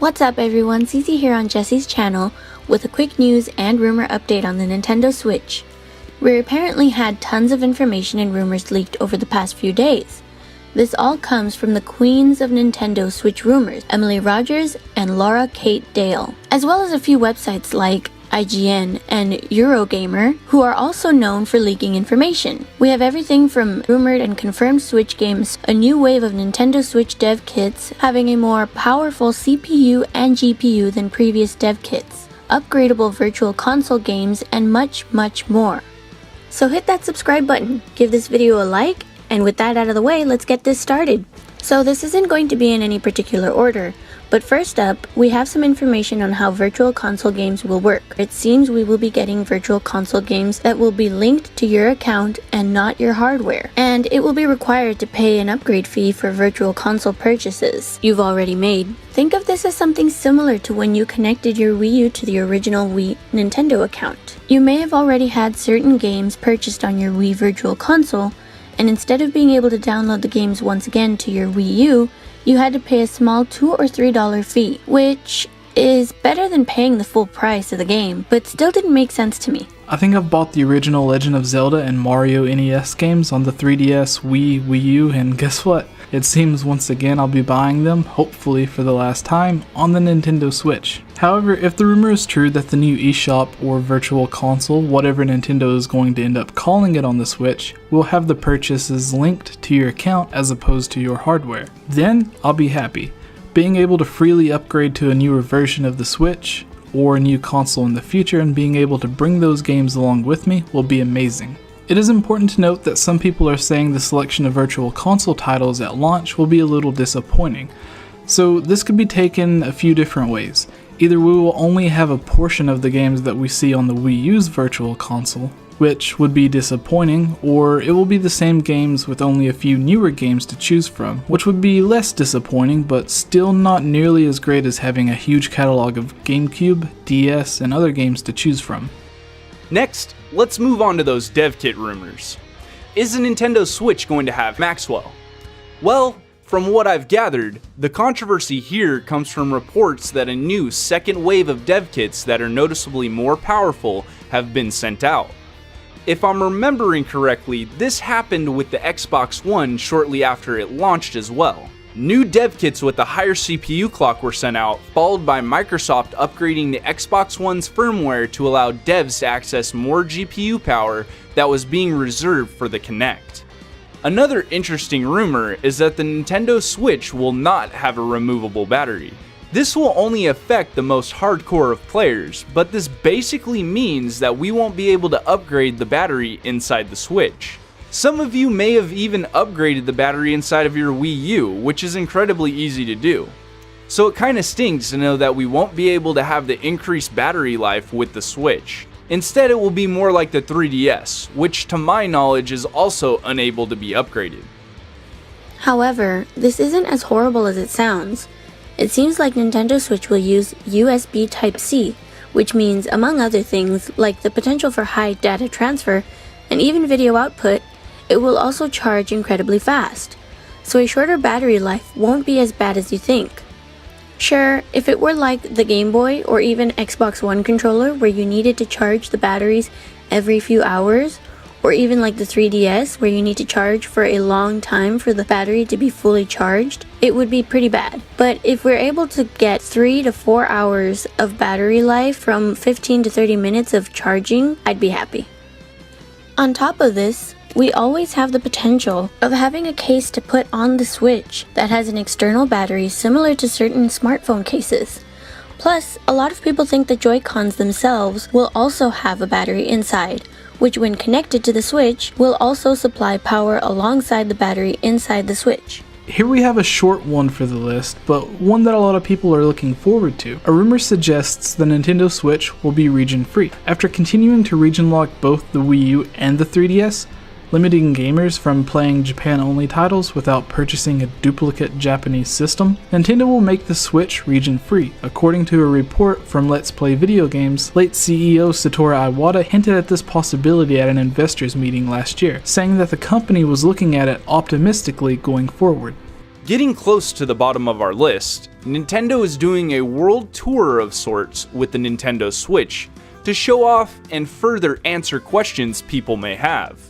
What's up everyone, Cece here on Jesse's channel with a quick news and rumor update on the Nintendo Switch. We apparently had tons of information and rumors leaked over the past few days. This all comes from the queens of Nintendo Switch rumors, Emily Rogers and Laura Kate Dale, as well as a few websites like IGN and Eurogamer, who are also known for leaking information. We have everything from rumored and confirmed Switch games, a new wave of Nintendo Switch dev kits having a more powerful CPU and GPU than previous dev kits, upgradable virtual console games, and much more. So hit that subscribe button, give this video a like, and with that out of the way, let's get this started. So this isn't going to be in any particular order, but first up, we have some information on how virtual console games will work. It seems we will be getting virtual console games that will be linked to your account and not your hardware. And it will be required to pay an upgrade fee for virtual console purchases you've already made. Think of this as something similar to when you connected your Wii U to the original Wii Nintendo account. You may have already had certain games purchased on your Wii Virtual Console, and instead of being able to download the games once again to your Wii U, you had to pay a small $2 or $3 fee, which is better than paying the full price of the game, but still didn't make sense to me. I think I've bought the original Legend of Zelda and Mario NES games on the 3DS, Wii, Wii U, and guess what? It seems once again I'll be buying them, hopefully for the last time, on the Nintendo Switch. However, if the rumor is true that the new eShop or Virtual Console, whatever Nintendo is going to end up calling it on the Switch, will have the purchases linked to your account as opposed to your hardware, then I'll be happy. Being able to freely upgrade to a newer version of the Switch, or a new console in the future, and being able to bring those games along with me will be amazing. It is important to note that some people are saying the selection of Virtual Console titles at launch will be a little disappointing. So this could be taken a few different ways. Either we will only have a portion of the games that we see on the Wii U's Virtual Console, which would be disappointing, or it will be the same games with only a few newer games to choose from, which would be less disappointing but still not nearly as great as having a huge catalog of GameCube, DS, and other games to choose from. Next, let's move on to those dev kit rumors. Is the Nintendo Switch going to have Maxwell? Well, from what I've gathered, the controversy here comes from reports that a new second wave of dev kits that are noticeably more powerful have been sent out. If I'm remembering correctly, this happened with the Xbox One shortly after it launched as well. New dev kits with a higher CPU clock were sent out, followed by Microsoft upgrading the Xbox One's firmware to allow devs to access more GPU power that was being reserved for the Kinect. Another interesting rumor is that the Nintendo Switch will not have a removable battery. This will only affect the most hardcore of players, but this basically means that we won't be able to upgrade the battery inside the Switch. Some of you may have even upgraded the battery inside of your Wii U, which is incredibly easy to do. So it kinda stings to know that we won't be able to have the increased battery life with the Switch. Instead, it will be more like the 3DS, which to my knowledge is also unable to be upgraded. However, this isn't as horrible as it sounds. It seems like Nintendo Switch will use USB Type-C, which means, among other things, like the potential for high data transfer and even video output, it will also charge incredibly fast, so a shorter battery life won't be as bad as you think. Sure, if it were like the Game Boy or even Xbox One controller where you needed to charge the batteries every few hours, or even like the 3DS where you need to charge for a long time for the battery to be fully charged, it would be pretty bad. But if we're able to get 3 to 4 hours of battery life from 15 to 30 minutes of charging, I'd be happy. On top of this, we always have the potential of having a case to put on the Switch that has an external battery similar to certain smartphone cases. Plus, a lot of people think the Joy-Cons themselves will also have a battery inside, which when connected to the Switch will also supply power alongside the battery inside the Switch. Here we have a short one for the list, but one that a lot of people are looking forward to. A rumor suggests the Nintendo Switch will be region-free. After continuing to region lock both the Wii U and the 3DS, limiting gamers from playing Japan-only titles without purchasing a duplicate Japanese system, Nintendo will make the Switch region-free. According to a report from Let's Play Video Games, late CEO Satoru Iwata hinted at this possibility at an investors meeting last year, saying that the company was looking at it optimistically going forward. Getting close to the bottom of our list, Nintendo is doing a world tour of sorts with the Nintendo Switch to show off and further answer questions people may have.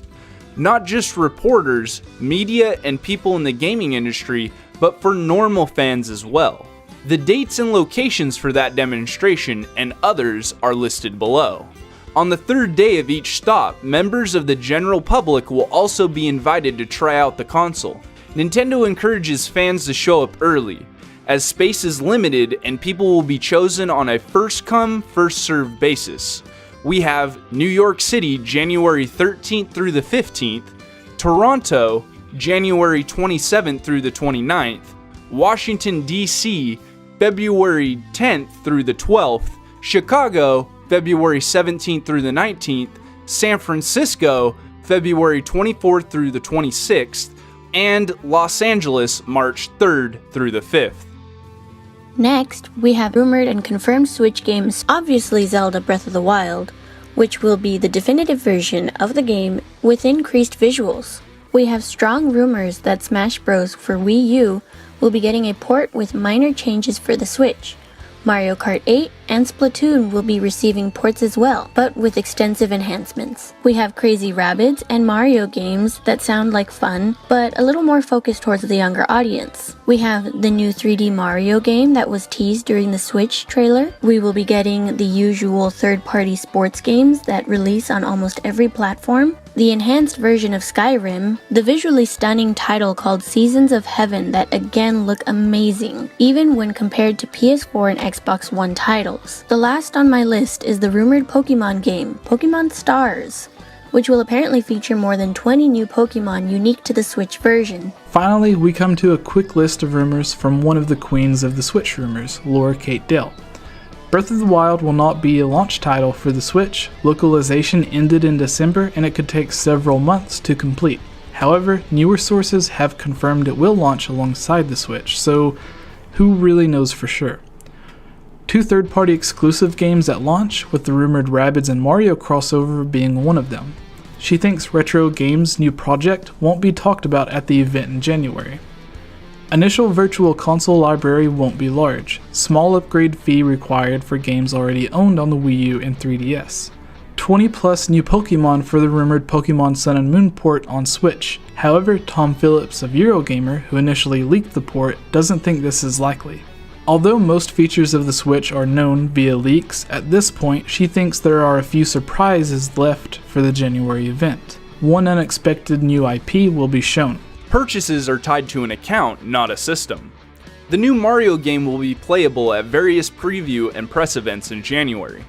Not just reporters, media, and people in the gaming industry, but for normal fans as well. The dates and locations for that demonstration and others are listed below. On the third day of each stop, members of the general public will also be invited to try out the console. Nintendo encourages fans to show up early, as space is limited and people will be chosen on a first-come, first-served basis. We have New York City, January 13th through the 15th, Toronto, January 27th through the 29th, Washington, D.C., February 10th through the 12th, Chicago, February 17th through the 19th, San Francisco, February 24th through the 26th, and Los Angeles, March 3rd through the 5th. Next, we have rumored and confirmed Switch games, obviously Zelda Breath of the Wild, which will be the definitive version of the game with increased visuals. We have strong rumors that Smash Bros. For Wii U will be getting a port with minor changes for the Switch. Mario Kart 8 and Splatoon will be receiving ports as well, but with extensive enhancements. We have Crazy Rabbids and Mario games that sound like fun, but a little more focused towards the younger audience. We have the new 3D Mario game that was teased during the Switch trailer. We will be getting the usual third-party sports games that release on almost every platform, the enhanced version of Skyrim, the visually stunning title called Seasons of Heaven that again look amazing, even when compared to PS4 and Xbox One titles. The last on my list is the rumored Pokemon game, Pokemon Stars, which will apparently feature more than 20 new Pokemon unique to the Switch version. Finally, we come to a quick list of rumors from one of the queens of the Switch rumors, Laura Kate Dale. Breath of the Wild will not be a launch title for the Switch. Localization ended in December and it could take several months to complete. However, newer sources have confirmed it will launch alongside the Switch, so who really knows for sure? 2 third-party exclusive games at launch, with the rumored Rabbids and Mario crossover being one of them. She thinks Retro Games' new project won't be talked about at the event in January. Initial virtual console library won't be large, small upgrade fee required for games already owned on the Wii U and 3DS. 20 plus new Pokemon for the rumored Pokemon Sun and Moon port on Switch. However, Tom Phillips of Eurogamer, who initially leaked the port, doesn't think this is likely. Although most features of the Switch are known via leaks, at this point she thinks there are a few surprises left for the January event. One unexpected new IP will be shown. Purchases are tied to an account, not a system. The new Mario game will be playable at various preview and press events in January.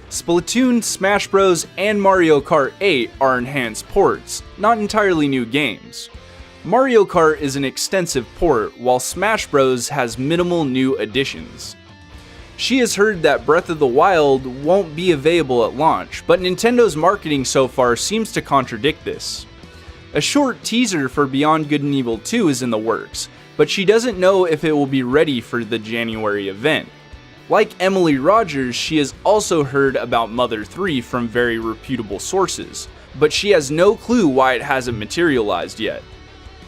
Splatoon, Smash Bros, and Mario Kart 8 are enhanced ports, not entirely new games. Mario Kart is an extensive port, while Smash Bros has minimal new additions. She has heard that Breath of the Wild won't be available at launch, but Nintendo's marketing so far seems to contradict this. A short teaser for Beyond Good and Evil 2 is in the works, but she doesn't know if it will be ready for the January event. Like Emily Rogers, she has also heard about Mother 3 from very reputable sources, but she has no clue why it hasn't materialized yet.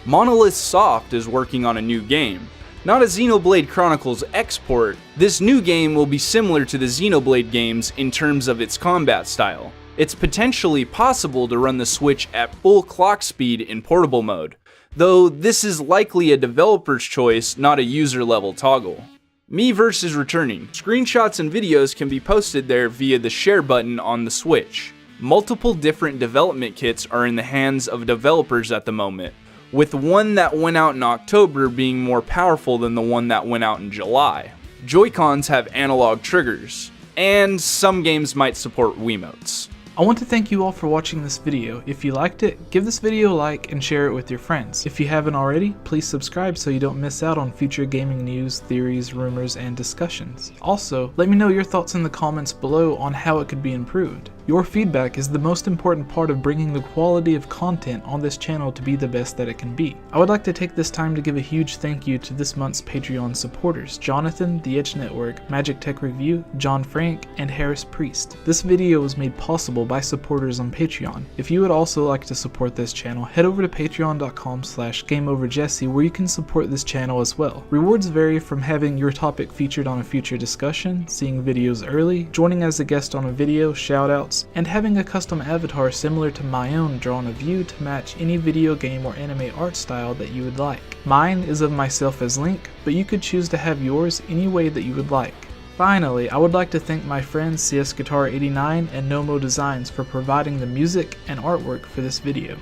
Monolith Soft is working on a new game. Not a Xenoblade Chronicles X port, this new game will be similar to the Xenoblade games in terms of its combat style. It's potentially possible to run the Switch at full clock speed in portable mode, though this is likely a developer's choice, not a user level toggle. Miiverse is returning. Screenshots and videos can be posted there via the share button on the Switch. Multiple different development kits are in the hands of developers at the moment, with one that went out in October being more powerful than the one that went out in July. Joy-Cons have analog triggers, and some games might support Wiimotes. I want to thank you all for watching this video. If you liked it, give this video a like and share it with your friends. If you haven't already, please subscribe so you don't miss out on future gaming news, theories, rumors, and discussions. Also, let me know your thoughts in the comments below on how it could be improved. Your feedback is the most important part of bringing the quality of content on this channel to be the best that it can be. I would like to take this time to give a huge thank you to this month's Patreon supporters: Jonathan, The Edge Network, Magic Tech Review, John Frank, and Harris Priest. This video was made possible by supporters on Patreon. If you would also like to support this channel, head over to patreon.com/GameOverJesse where you can support this channel as well. Rewards vary from having your topic featured on a future discussion, seeing videos early, joining as a guest on a video, shoutouts, and having a custom avatar similar to my own drawn of you to match any video game or anime art style that you would like. Mine is of myself as Link, but you could choose to have yours any way that you would like. Finally, I would like to thank my friends CS Guitar 89 and Nomo Designs for providing the music and artwork for this video.